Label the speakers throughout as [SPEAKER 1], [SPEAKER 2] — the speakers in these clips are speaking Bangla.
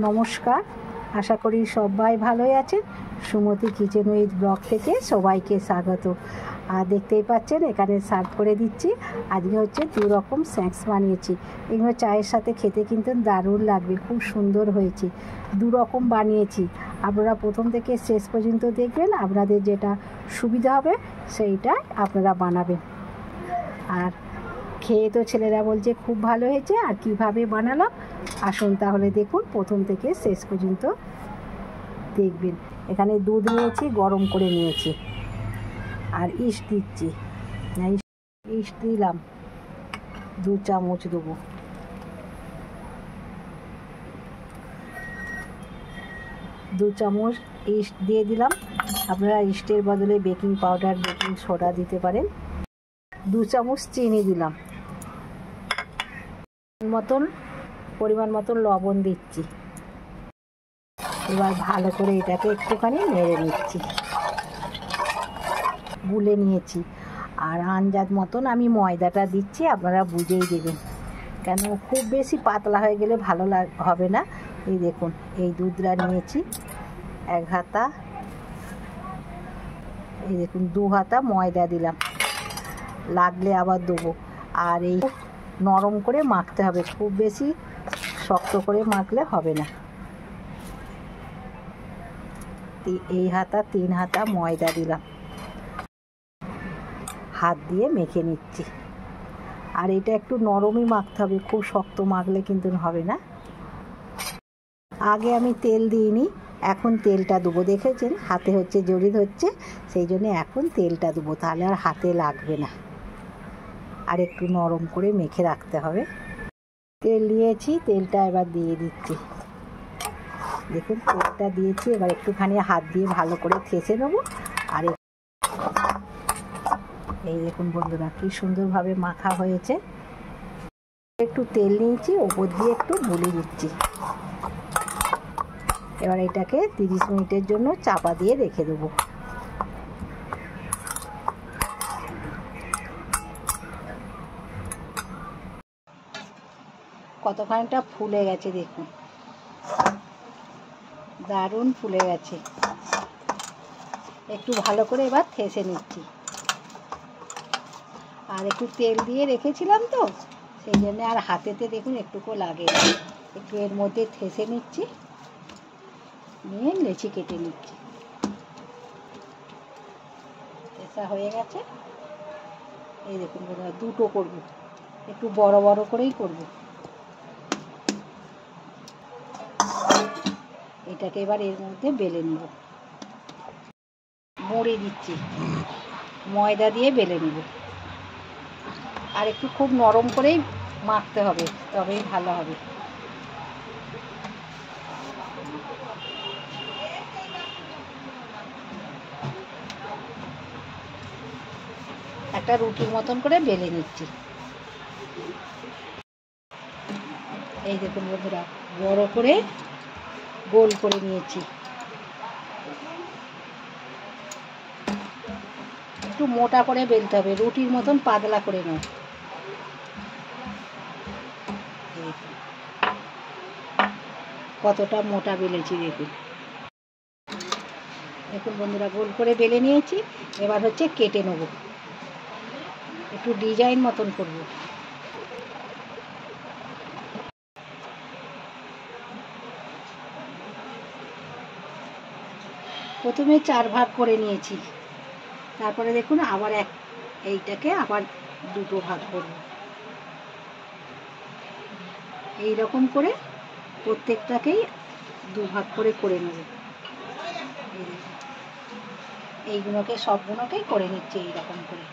[SPEAKER 1] নমস্কার, আশা করি সবাই ভালোই আছেন। সুমতি কিচেন উইথ ব্লগ থেকে সবাইকে স্বাগত। আর দেখতেই পাচ্ছেন এখানে সার্ভ করে দিচ্ছি। আজকে হচ্ছে দু রকম স্ন্যাক্স বানিয়েছি। এগুলো চায়ের সাথে খেতে কিন্তু দারুণ লাগবে, খুব সুন্দর হয়েছে। দু রকম বানিয়েছি, আপনারা প্রথম থেকে শেষ পর্যন্ত দেখবেন, আপনাদের যেটা সুবিধা হবে সেইটাই আপনারা বানাবেন। আর খেয়ে তো ছেলেরা বলছে খুব ভালো হয়েছে। আর কিভাবে বানালাম আসুন তাহলে দেখুন, প্রথম থেকে শেষ পর্যন্ত দেখবেন। এখানে দুধ নিয়েছি, গরম করে নিয়েছি, আর ইস্ট দিচ্ছি। ইস্ট দিলাম 2 চামচ দেবো। দু চামচ ইস্ট দিয়ে দিলাম। আপনারা ইস্টের বদলে বেকিং পাউডার, বেকিং সোডা দিতে পারেন। 2 চামচ চিনি দিলাম। পরিমাণ মতন লবণ দিচ্ছি। এবার ভালো করে এটাকে একটুখানি নেড়ে নিচ্ছি। গুলে নিয়েছি। আর আন্দাজ মতন আমি ময়দাটা দিচ্ছি, আপনারা বুঝেই দেবেন, কেন খুব বেশি পাতলা হয়ে গেলে ভালো হবে না। এই দেখুন, এই দুধটা নিয়েছি 1 হাতা, এই দেখুন 2 হাতা ময়দা দিলাম, লাগলে আবার দেবো। আর এই নরম করে মাখতে হবে, খুব বেশি শক্ত করে মাখলে হবে না। এই হাতা 3 হাতা ময়দা দিলাম, হাত দিয়ে মেখে নিচ্ছি। আর এটা একটু নরমই মাখতে হবে, খুব শক্ত মাখলে কিন্তু হবে না। আগে আমি তেল দিইনি, এখন তেলটা দেবো। দেখেছেন হাতে হচ্ছে জড়িত হচ্ছে, সেই জন্য এখন তেলটা দেবো, তাহলে আর হাতে লাগবে না। আর একটু নরম করে মেখে রাখতে হবে। তেল দিয়েছি, তেলটা এবার দিয়ে দিচ্ছি। দেখুন তেলটা দিয়েছি, এবার একটুখানি হাত দিয়ে ভালো করে ঠেসে নেবো। আর এই দেখুন বন্ধুরা, কি সুন্দরভাবে মাখা হয়েছে। একটু তেল নিয়েছি, ওপর দিয়ে একটু বুলি দিচ্ছি। এবার এটাকে 30 মিনিটের জন্য চাপা দিয়ে রেখে দেবো। কতখানিটা ফুলে গেছে দেখুন, দারুণ ফুলে গেছে। একটু ভালো করে এবার ঠেসে নিচ্ছি। আর একটু তেল দিয়ে রেখেছিলাম তো, সেই জন্য আর হাতেতে দেখুন একটুকু লাগে। একটু এর মধ্যে ঠেসে নিচ্ছি, নিয়ে লেচি কেটে নিচ্ছি। ঠেসা হয়ে গেছে। এই দেখুন দুটো করব, একটু বড় বড় করেই করব। এটাকে এবার এর মধ্যে বেলে নেব। মুড়ে দিচ্ছি, ময়দা দিয়ে বেলে নেব। আর একটু খুব নরম করেই মাখতে হবে, তবেই ভালো হবে। একটা রুটির মতন করে বেলে নিচ্ছি। এই দেখুন বন্ধুরা, বড় করে গোল করে নিয়েছি। একটু মোটা করে বেলতে হবে, রুটির মতন পাতলা করে নয়। কতটা মোটা বেলেছি দেখুন। দেখুন বন্ধুরা, গোল করে বেলে নিয়েছি। এবার হচ্ছে কেটে নেব, একটু ডিজাইন মতন করব। প্রথমে 4 ভাগ করে নিয়েছি, তারপরে দেখুন আবার এইটাকে আবার 2 ভাগ করব। এই রকম করে প্রত্যেকটাকেই 2 ভাগ করে করে নেব। এইগুলোকে সবগুলোকেই করে নিচ্ছি এই রকম করে।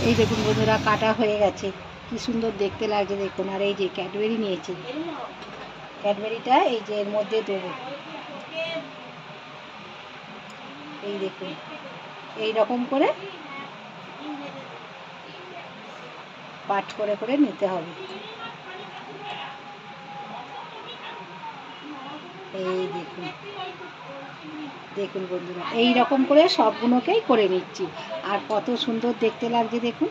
[SPEAKER 1] এই দেখুন বন্ধুরা, কাটা হয়ে গেছে, কি সুন্দর দেখতে লাগছে দেখুন। আর এই যে ক্যাডবেরি নিয়েছি, ক্যাডবেরিটা এই যে এর মধ্যে দেবো। এই দেখুন এই রকম করে পাট করে করে নিতে হবে। এই দেখুন, দেখুন বন্ধুরা, এই রকম করে সবগুলোকেই করে নিচ্ছি। আর কত সুন্দর দেখতে লাগছে দেখুন।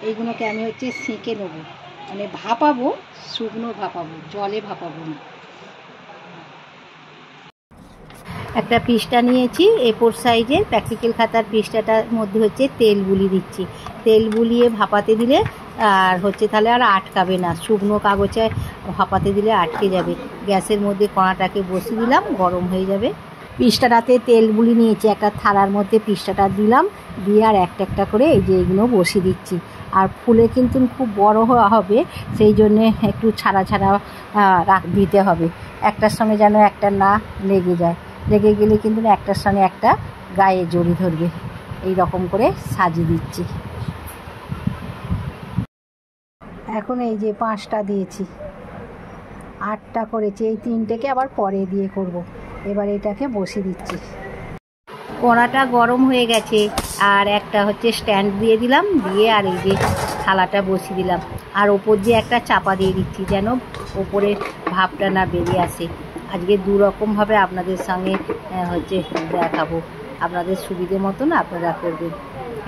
[SPEAKER 1] এইগুলোকে আমি হচ্ছে সেঁকে নেব। মানে ভাপাবো, শুকনো ভাপাবো, জলে ভাপাবো না। একটা পৃষ্ঠা নিয়েছি A4 সাইজের প্র্যাকটিক্যাল খাতার পৃষ্ঠাটার মধ্যে হচ্ছে তেল বুলি দিচ্ছি। তেল বুলিয়ে ভাপাতে দিলে আর হচ্ছে তাহলে আর আটকাবে না, শুকনো কাগজে ভাপাতে দিলে আটকে যাবে। গ্যাসের মধ্যে কড়াটাকে বসিয়ে দিলাম, গরম হয়ে যাবে। পৃষ্ঠাটাতে তেল বুলি নিয়েছি, একটা থালার মধ্যে পৃষ্ঠাটা দিলাম, দিয়ে আর একটা একটা করে এই যে এগুলো বসিয়ে দিচ্ছি। আর ফুলে কিন্তু খুব বড় হবে, সেই জন্যে একটু ছাড়া ছাড়া দিতে হবে, একটার সঙ্গে যেন একটা না লেগে যায়। লেগে গেলে কিন্তু একটার সঙ্গে একটা গায়ে জড়ি ধরবে। এই রকম করে সাজিয়ে দিচ্ছি। এখন এই যে 5টা দিয়েছি, 8টা করেছি, এই 3টেকে আবার পরে দিয়ে করব। এবার এটাকে বসিয়ে দিচ্ছি। কড়াটা গরম হয়ে গেছে, আর একটা হচ্ছে স্ট্যান্ড দিয়ে দিলাম, দিয়ে আর এই যে থালাটা বসিয়ে দিলাম, আর ওপর দিয়ে একটা চাপা দিয়ে দিচ্ছি যেন ওপরে ভাপটা না বেরিয়ে আসে। আজকে 2 রকমভাবে আপনাদের সঙ্গে হচ্ছে দেখাবো, আপনাদের সুবিধে মতন আপনারা করবেন।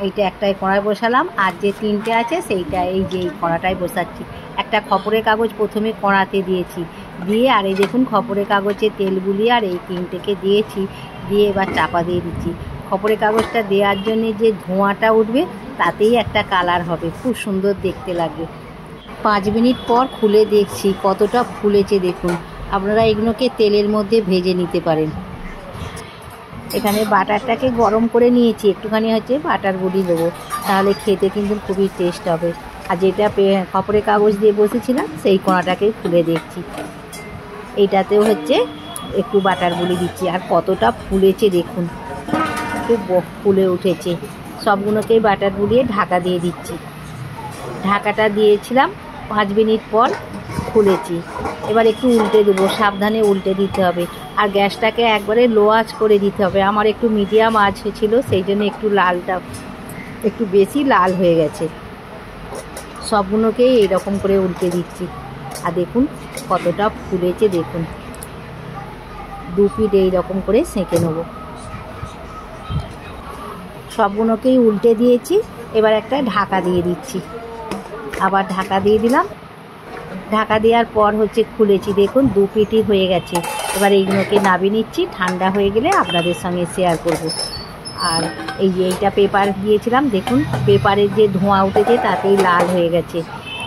[SPEAKER 1] এইটা একটাই কড়াই বসালাম, আর যে 3টে আছে সেইটা এই যে এই কড়াটাই বসাচ্ছি। একটা খবরের কাগজ প্রথমে কড়াতে দিয়েছি, দিয়ে আর এই দেখুন খবরের কাগজে তেল বুলিয়ে আর এই 3টেকে দিয়েছি, দিয়ে এবার চাপা দিয়ে দিচ্ছি। খবরের কাগজটা দেওয়ার জন্যে যে ধোঁয়াটা উঠবে তাতেই একটা কালার হবে, খুব সুন্দর দেখতে লাগবে। 5 মিনিট পর খুলে দেখছি কতটা ফুলেছে দেখুন। আপনারা এগুলোকে তেলের মধ্যে ভেজে নিতে পারেন। এখানে বাটারটাকে গরম করে নিয়েছি, একটুখানি হচ্ছে বাটার গুঁড়ি দেবো, তাহলে খেতে কিন্তু খুবই টেস্ট হবে। আর যেটা খবরের কাগজ দিয়ে বসেছিলাম সেই কোণাটাকে খুলে দেখছি, এইটাতেও হচ্ছে একটু বাটার গুঁড়ি দিচ্ছি। আর কতটা ফুলেছে দেখুন, খুব ফুলে উঠেছে। সবগুলোকেই বাটার গুঁড়িয়ে ঢাকা দিয়ে দিচ্ছি। ঢাকাটা দিয়েছিলাম, 5 মিনিট পর খুলেছি। এবার একটু উল্টে দেবো, সাবধানে উল্টে দিতে হবে, আর গ্যাসটাকে একবারে লো আঁচ করে দিতে হবে। আমার একটু মিডিয়াম আঁচ ছিল, সেই জন্য একটু লালটা একটু বেশি লাল হয়ে গেছে। সবগুলোকেই এইরকম করে উল্টে দিচ্ছি, আর দেখুন কতটা ফুলেছে দেখুন। 2 পিঠ এইরকম করে সেঁকে নেব। সবগুলোকেই উল্টে দিয়েছি, এবার একটা ঢাকা দিয়ে দিচ্ছি, আবার ঢাকা দিয়ে দিলাম। ঢাকা দেওয়ার পর হচ্ছে খুলেছি, দেখুন 2 পিঠই হয়ে গেছে। এবার এইগুলোকে নামিয়ে নিচ্ছি, ঠান্ডা হয়ে গেলে আপনাদের সঙ্গে শেয়ার করব। আর এই যে এইটা পেপার দিয়েছিলাম, দেখুন পেপারের যে ধোঁয়া উঠেছে তাতেই লাল হয়ে গেছে,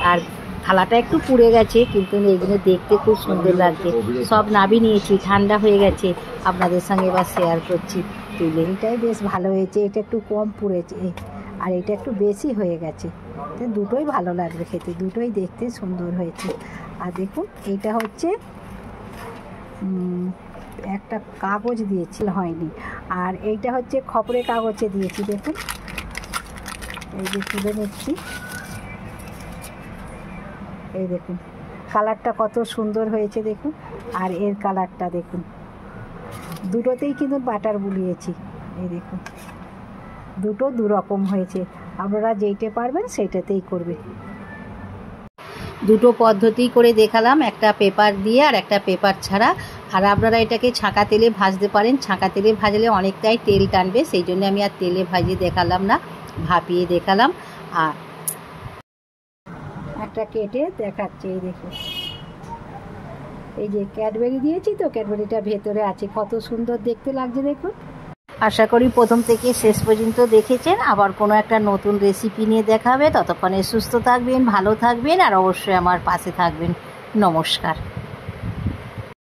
[SPEAKER 1] আর থালাটা একটু পুড়ে গেছে, কিন্তু এইগুলো দেখতে খুব সুন্দর লাগছে। সব নামিয়ে নিয়েছি, ঠান্ডা হয়ে গেছে, আপনাদের সঙ্গে এবার শেয়ার করছি তুলে। এটাই বেশ ভালো হয়েছে, এটা একটু কম পুড়েছে আর এটা একটু বেশি হয়ে গেছে। দুটোই ভালো লাগবে খেতে, দুটোই দেখতে সুন্দর হয়েছে। আর দেখুন এইটা হচ্ছে একটা কাগজ দিয়েছি, হয়নি। আর এইটা হচ্ছে খবরের কাগজে দিয়েছি, দেখুন এই যে তুলে নিচ্ছি। এই দেখুন কালারটা কত সুন্দর হয়েছে দেখুন, আর এর কালারটা দেখুন। দুটোতেই কিন্তু বাটার বুলিয়েছি, এই দেখুন দুটো 2 রকম হয়েছে। আপনারা যেইটা পারবেন সেইটাতেই করবে। দুটো পদ্ধতি করে দেখালাম, একটা পেপার দিয়ে আর একটা পেপার ছাড়া। আর আপনারা এটাকে ছাঁকা তেলে ভাজতে পারেন, ছাঁকা তেলে ভাজলে অনেকটাই তেল টানবে, সেই জন্য আমি আর তেলে ভাজিয়ে দেখালাম না, ভাপিয়ে দেখালাম। আর একটা কেটে দেখাচ্ছে, এই দেখুন এই যে ক্যাডবেরি দিয়েছি তো, ক্যাডবেরিটা ভেতরে আছে, কত সুন্দর দেখতে লাগছে দেখুন। আশা করি প্রথম থেকে শেষ পর্যন্ত দেখেছেন। আবার কোনো একটা নতুন রেসিপি নিয়ে দেখা হবে, ততক্ষণে সুস্থ থাকবেন, ভালো থাকবেন, আর অবশ্যই আমার পাশে থাকবেন। নমস্কার।